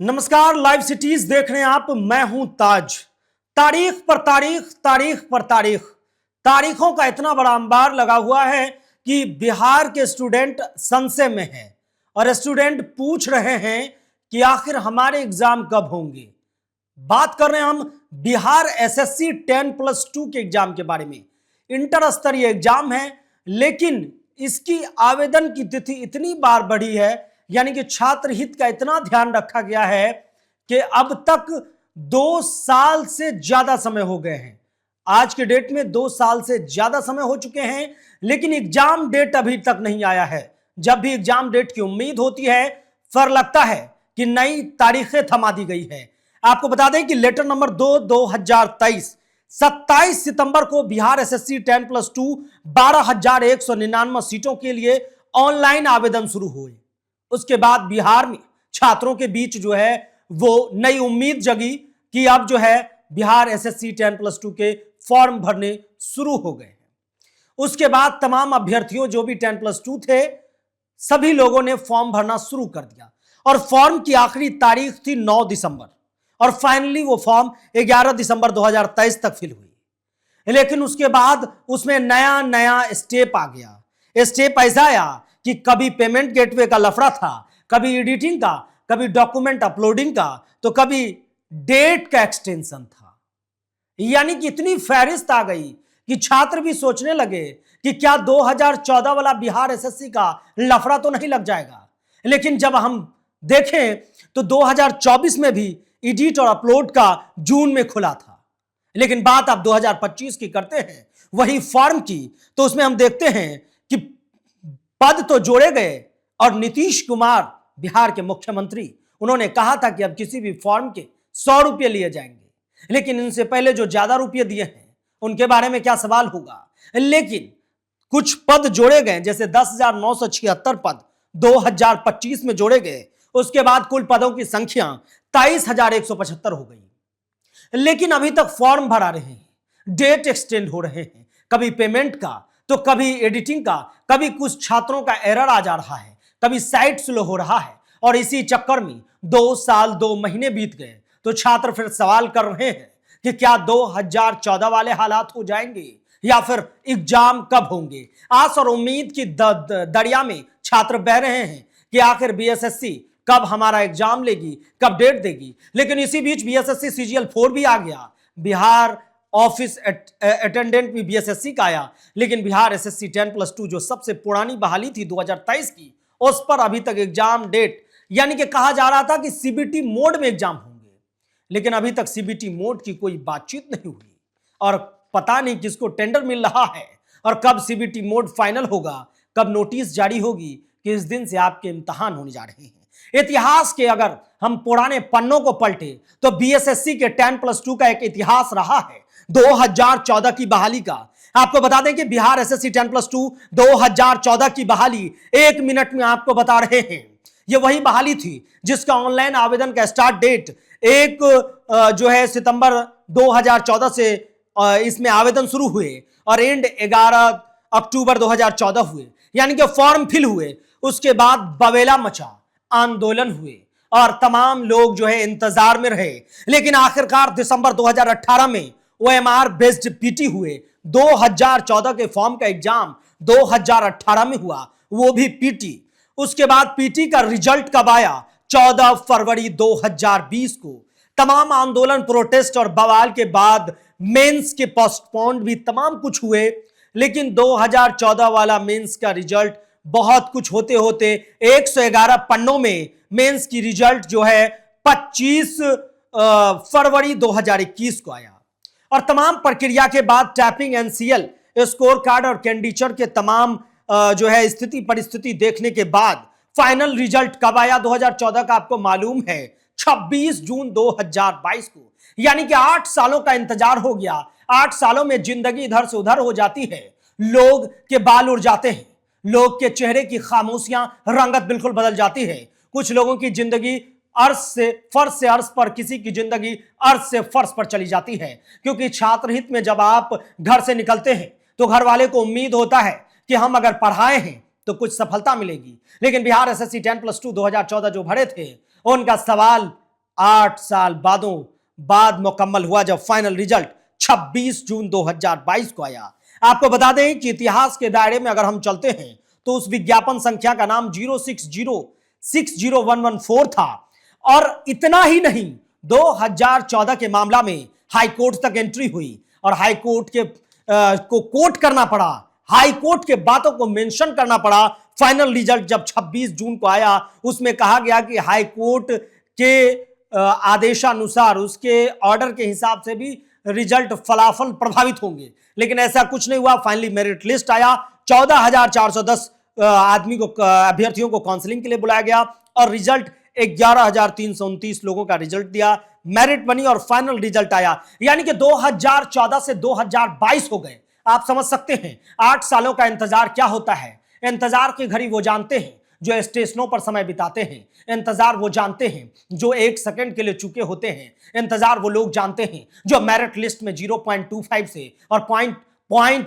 नमस्कार, live cities देख रहे हैं आप। मैं हूं ताज। तारीख पर तारीख, तारीख पर तारीख, तारीखों का इतना बड़ा अंबार लगा हुआ है कि बिहार के स्टूडेंट संशय में हैं और स्टूडेंट पूछ रहे हैं कि आखिर हमारे एग्जाम कब होंगे। बात कर रहे हैं हम बिहार एसएससी 10+2 के एग्जाम के बारे में। इंटर स्तरीय एग्जाम है, लेकिन इसकी आवेदन की तिथि इतनी बार बढ़ी है, यानी कि छात्र हित का इतना ध्यान रखा गया है कि अब तक 2 साल से ज्यादा समय हो गए हैं। आज के डेट में 2 साल से ज्यादा समय हो चुके हैं, लेकिन एग्जाम डेट अभी तक नहीं आया है। जब भी एग्जाम डेट की उम्मीद होती है, फिर लगता है कि नई तारीखें थमा दी गई है। आपको बता दें कि लेटर नंबर 2/2023 27 सितंबर को बिहार एसएससी 10+2 12,199 सीटों के लिए ऑनलाइन आवेदन शुरू हुए। उसके बाद बिहार में छात्रों के बीच जो है वो नई उम्मीद जगी कि अब जो है बिहार एसएससी 10+2 के फॉर्म भरने शुरू हो गए हैं। उसके बाद तमाम अभ्यर्थियों जो भी 10+2 थे, सभी लोगों ने फॉर्म भरना शुरू कर दिया और फॉर्म की आखिरी तारीख थी 9 दिसंबर और फाइनली वो फॉर्म 11 दिसंबर 2023 तक फिल हुई। लेकिन उसके बाद उसमें नया नया स्टेप आ गया। स्टेप ऐसा आया कि कभी पेमेंट गेटवे का लफड़ा था, कभी एडिटिंग का, कभी डॉक्यूमेंट अपलोडिंग का, तो कभी डेट का एक्सटेंशन था। यानी कि इतनी फहरिस्त आ गई कि छात्र भी सोचने लगे कि क्या 2014 वाला बिहार एसएससी का लफड़ा तो नहीं लग जाएगा। लेकिन जब हम देखें तो 2024 में भी एडिट और अपलोड का जून में खुला था। लेकिन बात आप 2025 की करते हैं, वही फॉर्म की, तो उसमें हम देखते हैं कि पद तो जोड़े गए और नीतीश कुमार बिहार के मुख्यमंत्री, उन्होंने कहा था कि अब किसी भी फॉर्म के 100 रुपये लिए जाएंगे। लेकिन इनसे पहले जो ज्यादा रुपये दिए हैं उनके बारे में क्या सवाल होगा। लेकिन कुछ पद जोड़े गए, जैसे 10,976 पद 2025 में जोड़े गए। उसके बाद कुल पदों की संख्या 23,175 हो गई। लेकिन अभी तक फॉर्म भरा रहे हैं, डेट एक्सटेंड हो रहे हैं, कभी पेमेंट का तो कभी एडिटिंग का, कभी कुछ छात्रों का एरर आ जा रहा है, कभी साइट स्लो हो रहा है। और इसी चक्कर में 2 साल 2 महीने बीत गए। तो छात्र फिर सवाल कर रहे हैं कि क्या 2014 वाले हालात हो जाएंगे या फिर एग्जाम कब होंगे। आस और उम्मीद की दरिया में छात्र बह रहे हैं कि आखिर बीएसएससी कब हमारा एग्जाम लेगी, कब डेट देगी। लेकिन इसी बीच बीएसएससी सीजीएल 4 भी आ गया। बिहार ऑफिस अटेंडेंट भी बीएसएससी का आया। लेकिन बिहार एसएससी 10+2 जो सबसे पुरानी बहाली थी 2023 की, उस पर अभी तक एग्जाम डेट, यानी कि कहा जा रहा था कि सीबीटी मोड में एग्जाम होंगे, लेकिन अभी तक सीबीटी मोड की कोई बातचीत नहीं हुई और पता नहीं किसको टेंडर मिल रहा है और कब सीबीटी मोड फाइनल होगा, कब नोटिस जारी होगी कि इस दिन से आपके इम्तिहान होने जा रहे हैं। इतिहास के अगर हम पुराने पन्नों को पलटे तो बीएसएससी के 10+2 का एक इतिहास रहा है 2014 की बहाली का। आपको बता दें कि बिहार एसएससी 10+2 2014 की बहाली 1 मिनट में आपको बता रहे हैं। यह वही बहाली थी जिसका ऑनलाइन आवेदन का स्टार्ट डेट 1 जो है सितंबर 2014 से इसमें आवेदन शुरू हुए और एंड 11 अक्टूबर 2014 हुए, यानी कि फॉर्म फिल हुए। उसके बाद बवेला मचा, आंदोलन हुए और तमाम लोग जो है इंतजार में रहे। लेकिन आखिरकार दिसंबर 2018 में ओएमआर बेस्ड पीटी हुए। 2014 के फॉर्म का एग्जाम 2018 में हुआ, वो भी पीटी। उसके बाद पीटी का रिजल्ट कब आया? 14 फरवरी 2020 को। तमाम आंदोलन, प्रोटेस्ट और बवाल के बाद मेंस के पोस्टपोन्ड भी तमाम कुछ हुए। लेकिन 2014 वाला मेंस का रिजल्ट बहुत कुछ होते होते 111 पन्नों में मेंस की रिजल्ट जो है 25 फरवरी 2021 को आया। और तमाम प्रक्रिया के बाद टैपिंग, एनसीएल, स्कोर कार्ड और कैंडिडेचर के तमाम जो है स्थिति परिस्थिति देखने के बाद फाइनल रिजल्ट कब आया 2014 का? आपको मालूम है 26 जून 2022 को। यानी कि 8 सालों का इंतजार हो गया। 8 सालों में जिंदगी इधर से उधर हो जाती है, लोग के बाल उड़ जाते हैं, लोग के चेहरे की खामोशियां, रंगत बिल्कुल बदल जाती है। कुछ लोगों की जिंदगी अर्श से फर्श से अर्श पर, किसी की जिंदगी अर्श से फर्श पर चली जाती है। क्योंकि छात्र हित में जब आप घर से निकलते हैं तो घर वाले को उम्मीद होता है कि हम अगर पढ़ाए हैं तो कुछ सफलता मिलेगी। लेकिन बिहार एसएससी 10+2 2014 जो भरे थे, उनका सवाल 8 साल बाद मुकम्मल हुआ जब फाइनल रिजल्ट 26 जून 2022 को आया। आपको बता दें कि इतिहास के दायरे में अगर हम चलते हैं तो उस विज्ञापन संख्या का नाम 0606114 था। और इतना ही नहीं, 2014 के मामला में हाई कोर्ट तक एंट्री हुई और हाई कोर्ट के को कोट करना पड़ा, हाई कोर्ट के बातों को मेंशन करना पड़ा। फाइनल रिजल्ट जब 26 जून को आया, उसमें कहा गया कि हाई कोर्ट के आदेशानुसार, उसके ऑर्डर के हिसाब से भी रिजल्ट फलाफल प्रभावित होंगे, लेकिन ऐसा कुछ नहीं हुआ। फाइनली मेरिट लिस्ट आया, 14,410 आदमी को, अभ्यर्थियों को काउंसलिंग के लिए बुलाया गया और रिजल्ट 11,329 लोगों का रिजल्ट दिया, मेरिट बनी और फाइनल रिजल्ट आया। यानी कि 2014 से 2022 हो गए। आप समझ सकते हैं 8 सालों का इंतजार क्या होता है। इंतजार की घड़ी वो जानते हैं जो स्टेशनों पर समय बिताते हैं, इंतजार वो जानते हैं जो 1 सेकंड के लिए चुके होते हैं, इंतजार वो लोग जानते हैं जो मेरिट लिस्ट में 0.25 से और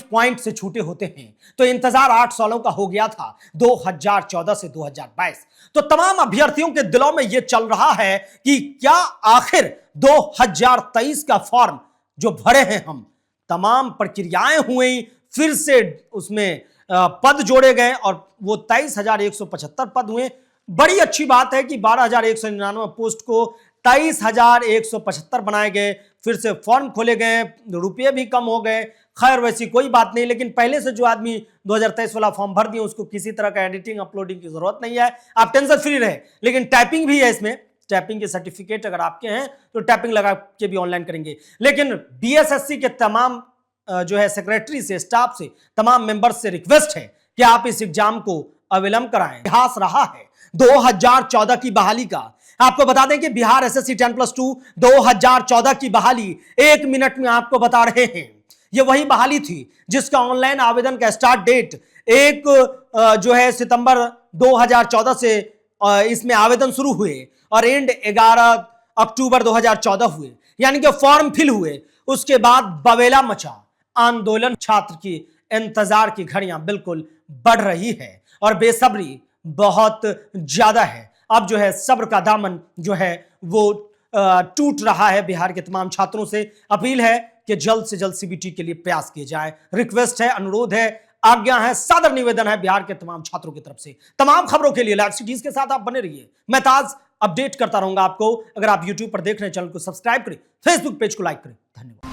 पॉइंट से छूटे होते हैं। तो इंतजार 8 सालों का हो गया था, 2014 से 2022। तो तमाम अभ्यर्थियों के दिलों में यह चल रहा है कि क्या आखिर 2023 का फॉर्म जो भरे हैं हम, तमाम प्रक्रियाएं हुई, फिर से उसमें पद जोड़े गए और वो 23,175 पद हुए। बड़ी अच्छी बात है कि 12,199 पोस्ट को 23,175 बनाए गए, फिर से फॉर्म खोले गए, रुपये भी कम हो गए। खैर वैसी कोई बात नहीं, लेकिन पहले से जो आदमी 2023 वाला फॉर्म भर दिए उसको किसी तरह का एडिटिंग अपलोडिंग की जरूरत नहीं है, आप टेंशन फ्री रहे। लेकिन टाइपिंग भी है इसमें, टाइपिंग के सर्टिफिकेट अगर आपके हैं तो टाइपिंग लगा के भी ऑनलाइन करेंगे। लेकिन बीएसएससी के तमाम जो है सेक्रेटरी से, स्टाफ से, तमाम मेंबर्स से रिक्वेस्ट है कि आप इस एग्जाम को अविलंब कराएं। इतिहास रहा है 2014 की बहाली का। आपको बता दें कि बिहार एसएससी 10+2 2014 की बहाली 1 मिनट में आपको बता रहे हैं। यह वही बहाली थी जिसका ऑनलाइन आवेदन का स्टार्ट डेट 1 जो है सितंबर 2014 से इसमें आवेदन शुरू हुए और एंड 11 अक्टूबर 2014 हुए, यानी कि फॉर्म फिल हुए। उसके बाद बवेला मचा, आंदोलन, छात्र की इंतजार की घड़ियां बिल्कुल बढ़ रही है और बेसब्री बहुत ज्यादा है। अब जो है सब्र का दामन जो है वो टूट रहा है। बिहार के तमाम छात्रों से अपील है कि जल्द से जल्द सीबीटी के लिए प्रयास किए जाए। रिक्वेस्ट है, अनुरोध है, आज्ञा है, सादर निवेदन है बिहार के तमाम छात्रों की तरफ से। तमाम खबरों के लिए लाइव सिटीज के साथ आप बने रहिए। मैं ताज अपडेट करता रहूंगा आपको। अगर आप यूट्यूब पर देख रहे हैं, चैनल को सब्सक्राइब करें, फेसबुक पेज को लाइक करें। धन्यवाद।